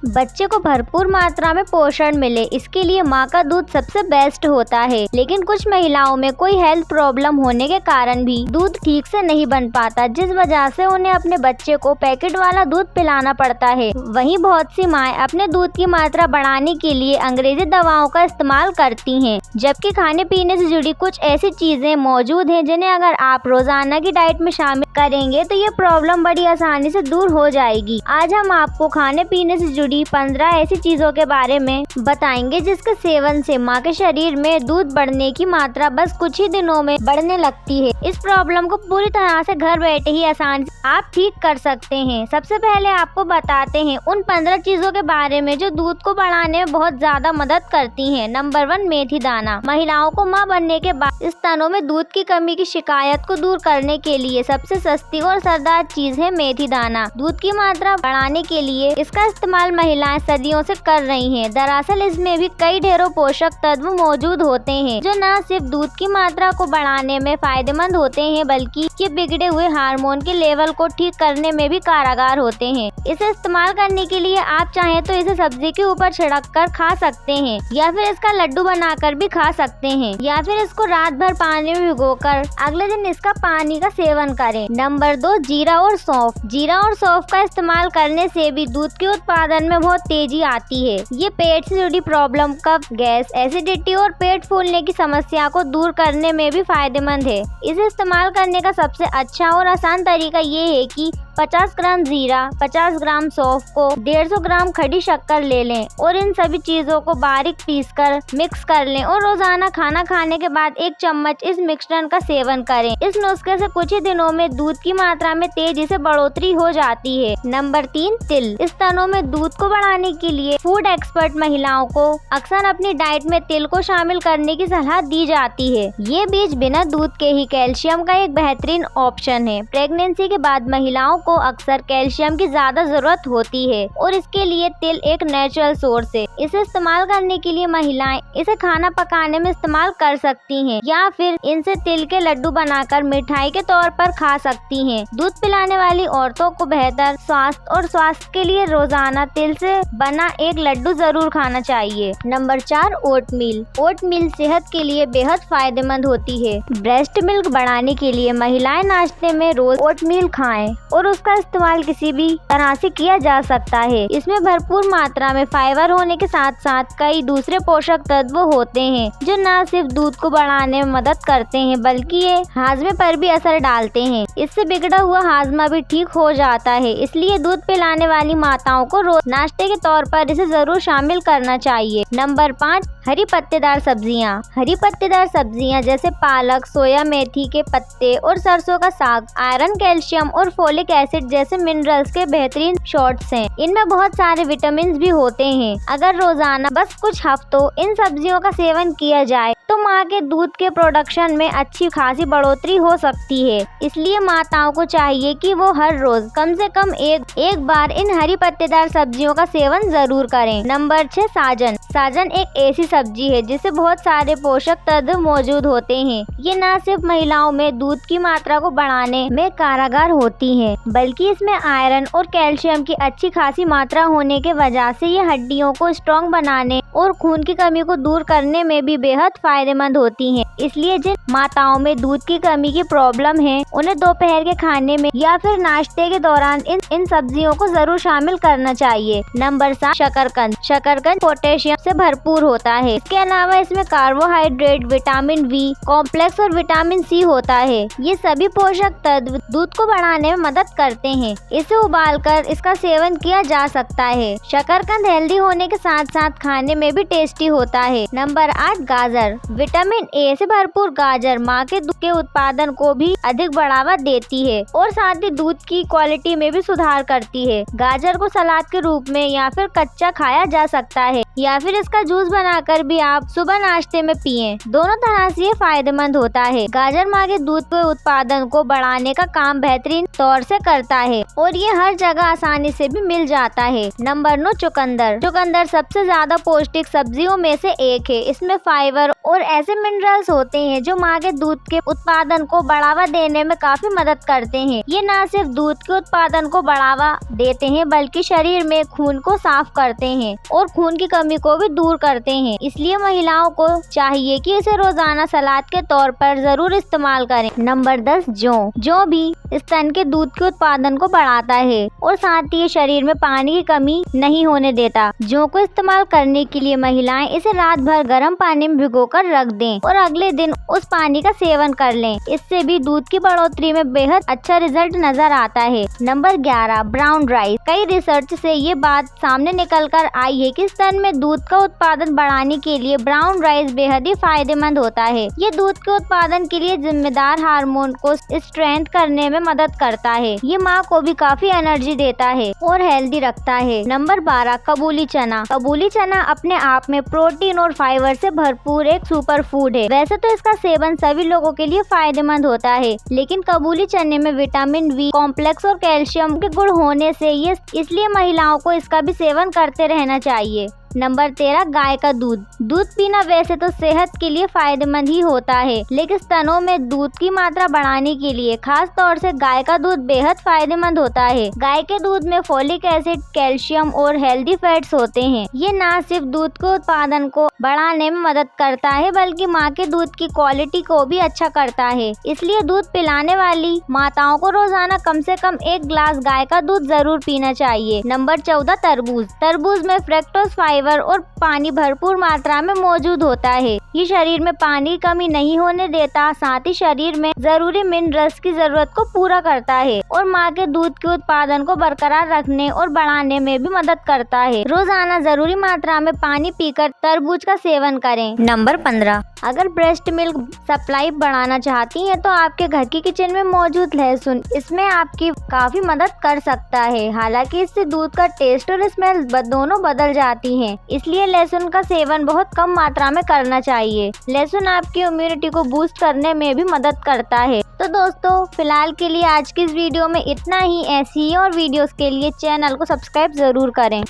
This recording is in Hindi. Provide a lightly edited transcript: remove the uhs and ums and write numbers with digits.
बच्चे को भरपूर मात्रा में पोषण मिले, इसके लिए माँ का दूध सबसे बेस्ट होता है। लेकिन कुछ महिलाओं में कोई हेल्थ प्रॉब्लम होने के कारण भी दूध ठीक से नहीं बन पाता, जिस वजह से उन्हें अपने बच्चे को पैकेट वाला दूध पिलाना पड़ता है। वहीं बहुत सी माएँ अपने दूध की मात्रा बढ़ाने के लिए अंग्रेजी दवाओं का इस्तेमाल करती हैं, जबकि खाने पीने से जुड़ी कुछ ऐसी चीजें मौजूद हैं जिन्हें अगर आप रोजाना की डाइट में शामिल करेंगे तो ये प्रॉब्लम बड़ी आसानी से दूर हो जाएगी। आज हम आपको खाने पीने से जुड़ी 15 ऐसी चीजों के बारे में बताएंगे जिसके सेवन से माँ के शरीर में दूध बढ़ने की मात्रा बस कुछ ही दिनों में बढ़ने लगती है। इस प्रॉब्लम को पूरी तरह से घर बैठे ही आसानी से आप ठीक कर सकते हैं। सबसे पहले आपको बताते हैं उन 15 चीजों के बारे में जो दूध को बढ़ाने में बहुत ज्यादा मदद करती हैं। नंबर 1, मेथी दाना। महिलाओं को माँ बनने के बाद स्तनों में दूध की कमी की शिकायत को दूर करने के लिए सबसे सस्ती और असरदार चीज है मेथी दाना। दूध की मात्रा बढ़ाने के लिए इसका इस्तेमाल महिलाएं सदियों से कर रही हैं। दरअसल इसमें भी कई ढेरों पोषक तत्व मौजूद होते हैं जो न सिर्फ दूध की मात्रा को बढ़ाने में फायदेमंद होते हैं बल्कि ये बिगड़े हुए हार्मोन के लेवल को ठीक करने में भी कारगर होते हैं। इसे इस्तेमाल करने के लिए आप चाहें तो इसे सब्जी के ऊपर छिड़क कर खा सकते हैं या फिर इसका लड्डू बनाकर भी खा सकते हैं या फिर इसको रात भर पानी में भिगोकर अगले दिन इसका पानी का सेवन करें। नंबर 2, जीरा और सौंफ। जीरा और सौंफ का इस्तेमाल करने से भी दूध के उत्पादन में बहुत तेजी आती है। ये पेट से जुड़ी प्रॉब्लम, कफ, गैस, एसिडिटी और पेट फूलने की समस्या को दूर करने में भी फायदेमंद है। इसे इस्तेमाल करने का सबसे अच्छा और आसान तरीका ये है कि 50 ग्राम जीरा, 50 ग्राम सौंफ को 150 ग्राम खड़ी शक्कर ले लें और इन सभी चीजों को बारीक पीसकर मिक्स कर लें और रोजाना खाना खाने के बाद 1 चम्मच इस मिश्रण का सेवन करें। इस नुस्खे से कुछ ही दिनों में दूध की मात्रा में तेजी से बढ़ोतरी हो जाती है। नंबर 3, तिल। स्तनों में दूध को बढ़ाने के लिए फूड एक्सपर्ट महिलाओं को अक्सर अपनी डाइट में तिल को शामिल करने की सलाह दी जाती है। ये बीज बिना दूध के ही कैल्शियम का एक बेहतरीन ऑप्शन है। प्रेगनेंसी के बाद महिलाओं को अक्सर कैल्शियम की ज्यादा जरूरत होती है और इसके लिए तिल एक नेचुरल सोर्स है। इसे इस्तेमाल करने के लिए महिलाएं इसे खाना पकाने में इस्तेमाल कर सकती हैं या फिर इनसे तिल के लड्डू बनाकर मिठाई के तौर पर खा सकती हैं। दूध पिलाने वाली औरतों को बेहतर स्वास्थ्य के लिए रोजाना तिल से बना एक लड्डू जरूर खाना चाहिए। Number 4, oatmeal. ओटमील सेहत के लिए बेहद फायदेमंद होती है। ब्रेस्ट मिल्क बढ़ाने के लिए महिलाएं नाश्ते में रोज ओटमील खाएं और उसका इस्तेमाल किसी भी तरह से किया जा सकता है। इसमें भरपूर मात्रा में फाइबर होने के साथ साथ कई दूसरे पोषक तत्व होते हैं जो न सिर्फ दूध को बढ़ाने में मदद करते हैं बल्कि ये हाजमे पर भी असर डालते हैं। इससे बिगड़ा हुआ हाजमा भी ठीक हो जाता है। इसलिए दूध पिलाने वाली माताओं को रोज नाश्ते के तौर पर इसे जरूर शामिल करना चाहिए। नंबर 5, हरी पत्तेदार सब्जियां। हरी पत्तेदार सब्जियां जैसे पालक, सोया मेथी के पत्ते और सरसों का साग आयरन, कैल्शियम और फोलिक एसिड जैसे मिनरल्स के बेहतरीन सोर्स हैं। इनमें बहुत सारे विटामिन भी होते हैं। अगर रोजाना बस कुछ हफ्तों इन सब्जियों का सेवन किया जाए तो माँ के दूध के प्रोडक्शन में अच्छी खासी बढ़ोतरी हो सकती है। इसलिए माताओं को चाहिए कि वो हर रोज कम से कम एक बार इन हरी पत्तेदार सब्जियों का सेवन जरूर करें। नंबर 6, साजन। साजन एक ऐसी सब्जी है जिससे बहुत सारे पोषक तत्व मौजूद होते हैं। ये न सिर्फ महिलाओं में दूध की मात्रा को बढ़ाने में कारगर होती है बल्कि इसमें आयरन और कैल्शियम की अच्छी खासी मात्रा होने के वजह से ये हड्डियों को स्ट्रॉन्ग बनाने और खून की कमी को दूर करने में भी बेहद फायदेमंद होती हैं। इसलिए जिन माताओं में दूध की कमी की प्रॉब्लम है उन्हें दोपहर के खाने में या फिर नाश्ते के दौरान इन सब्जियों को जरूर शामिल करना चाहिए। नंबर 7, शकरकंद। शकरकंद पोटेशियम से भरपूर होता है। इसके अलावा इसमें कार्बोहाइड्रेट, विटामिन बी कॉम्प्लेक्स और विटामिन सी होता है। ये सभी पोषक तत्व दूध को बढ़ाने में मदद करते हैं। इसे उबालकर इसका सेवन किया जा सकता है। शकरकंद हेल्दी होने के साथ साथ खाने में भी टेस्टी होता है। नंबर 8, गाजर। विटामिन ए से भरपूर गाजर माँ के दूध के उत्पादन को भी अधिक बढ़ावा देती है और साथ ही दूध की क्वालिटी में भी सुधार करती है। गाजर को सलाद के रूप में या फिर कच्चा खाया जा सकता है या फिर इसका जूस बनाकर भी आप सुबह नाश्ते में पिएं। दोनों तरह से ये फायदेमंद होता है। गाजर माँ के दूध के उत्पादन को बढ़ाने का काम बेहतरीन तौर से करता है और ये हर जगह आसानी से भी मिल जाता है। नंबर 9, चुकंदर। चुकंदर सबसे ज्यादा पौष्टिक सब्जियों में से एक है। इसमें फाइबर और ऐसे मिनरल्स होते हैं जो माँ के दूध के उत्पादन को बढ़ावा देने में काफी मदद करते हैं। ये न सिर्फ दूध के उत्पादन को बढ़ावा देते हैं बल्कि शरीर में खून को साफ करते हैं और खून की कमी को भी दूर करते हैं। इसलिए महिलाओं को चाहिए कि इसे रोजाना सलाद के तौर पर जरूर इस्तेमाल करें। नंबर 10, जौ भी स्तन के दूध के उत्पादन को बढ़ाता है और साथ ही शरीर में पानी की कमी नहीं होने देता। जौ को इस्तेमाल करने के लिए महिलाएं इसे रात भर गर्म पानी में भिगोकर रख दें और अगले दिन उस पानी का सेवन कर लें। इससे भी दूध की बढ़ोतरी में बेहद अच्छा रिजल्ट नजर आता है। Number 11, brown rice. कई रिसर्च से ये बात सामने निकल कर आई है कि स्तन में दूध का उत्पादन बढ़ाने के लिए ब्राउन राइस बेहद ही फायदेमंद होता है। ये दूध के उत्पादन के लिए जिम्मेदार हार्मोन को स्ट्रेंथ करने में मदद करता है। ये माँ को भी काफी एनर्जी देता है और हेल्दी रखता है। नंबर 12, कबूली चना। कबूली चना अपने आप में प्रोटीन और फाइबर से भरपूर एक सुपर फूड है। वैसे तो इसका सेवन सभी लोगों के लिए फायदेमंद होता है, लेकिन कबूली चने में विटामिन बी कॉम्प्लेक्स और कैल्शियम के गुण होने से ये इसलिए महिलाओं को इसका भी सेवन करते रहना चाहिए। नंबर 13, गाय का दूध। दूध पीना वैसे तो सेहत के लिए फायदेमंद ही होता है, लेकिन स्तनों में दूध की मात्रा बढ़ाने के लिए खास तौर से गाय का दूध बेहद फायदेमंद होता है। गाय के दूध में फोलिक एसिड, कैल्शियम और हेल्दी फैट्स होते हैं। ये न सिर्फ दूध के उत्पादन को बढ़ाने में मदद करता है बल्कि माँ के दूध की क्वालिटी को भी अच्छा करता है। इसलिए दूध पिलाने वाली माताओं को रोजाना कम से कम 1 गिलास गाय का दूध जरूर पीना चाहिए। नंबर 14, तरबूज। तरबूज में फ्रक्टोज, फाइबर और पानी भरपूर मात्रा में मौजूद होता है। ये शरीर में पानी की कमी नहीं होने देता, साथ ही शरीर में जरूरी मिनरल्स की जरूरत को पूरा करता है और माँ के दूध के उत्पादन को बरकरार रखने और बढ़ाने में भी मदद करता है। रोजाना जरूरी मात्रा में पानी पीकर तरबूज का सेवन करें। नंबर 15, अगर ब्रेस्ट मिल्क सप्लाई बढ़ाना चाहती हैं तो आपके घर की किचन में मौजूद लहसुन इसमें आपकी काफी मदद कर सकता है। हालांकि इससे दूध का टेस्ट और स्मेल दोनों बदल जाती हैं, इसलिए लहसुन का सेवन बहुत कम मात्रा में करना चाहिए। लहसुन आपकी इम्यूनिटी को बूस्ट करने में भी मदद करता है। तो दोस्तों, फिलहाल के लिए आज की इस वीडियो में इतना ही। ऐसी ही और वीडियोस के लिए चैनल को सब्सक्राइब जरूर करें।